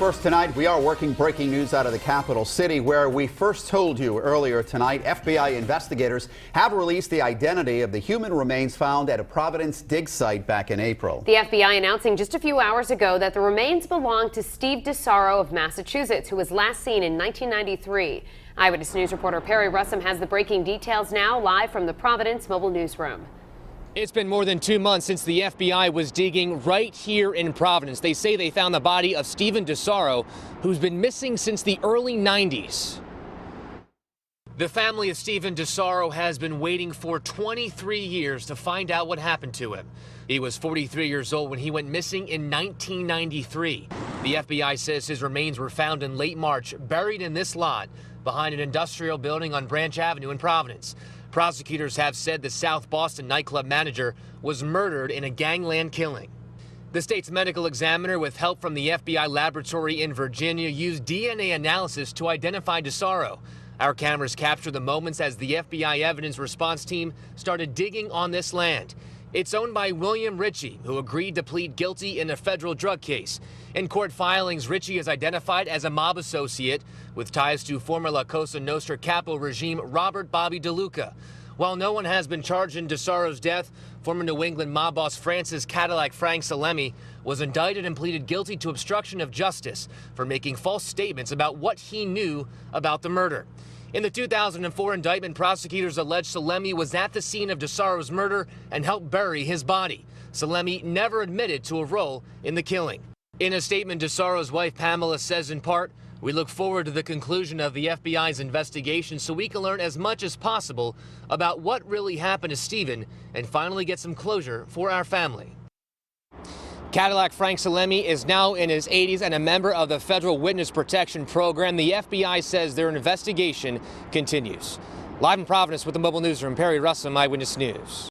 first tonight, we are working breaking news out of the capital city, where we first told you earlier tonight, FBI investigators have released the identity of the human remains found at a Providence dig site back in April. The FBI announcing just a few hours ago that the remains belong to Steve DiSarro of Massachusetts, who was last seen in 1993. Eyewitness News reporter Perry Russum has the breaking details now, live from the Providence mobile newsroom. It's been more than 2 months since the FBI was digging right here in Providence. They say they found the body of Steven DiSarro, who's been missing since the early 90s. The family of Steven DiSarro has been waiting for 23 years to find out what happened to him. He was 43 years old when he went missing in 1993. The FBI says his remains were found in late March, buried in this lot behind an industrial building on Branch Avenue in Providence. Prosecutors have said the South Boston nightclub manager was murdered in a gangland killing. The state's medical examiner, with help from the FBI laboratory in Virginia, used DNA analysis to identify DiSarro. Our cameras capture the moments as the FBI evidence response team started digging on this land. It's owned by William Ritchie, who agreed to plead guilty in a federal drug case. In court filings, Ritchie is identified as a mob associate with ties to former La Cosa Nostra capo regime Robert Bobby DeLuca. While no one has been charged in DiSarro's death, former New England mob boss Francis Cadillac Frank Salemi was indicted and pleaded guilty to obstruction of justice for making false statements about what he knew about the murder. In the 2004 indictment, prosecutors allege Salemi was at the scene of DiSarro's murder and helped bury his body. Salemi never admitted to a role in the killing. In a statement, DiSarro's wife Pamela says in part, "We look forward to the conclusion of the FBI's investigation so we can learn as much as possible about what really happened to Steven and finally get some closure for our family." Cadillac Frank Salemi is now in his 80s and a member of the Federal Witness Protection Program. The FBI says their investigation continues. Live in Providence with the mobile newsroom, Perry Russum, Eyewitness News.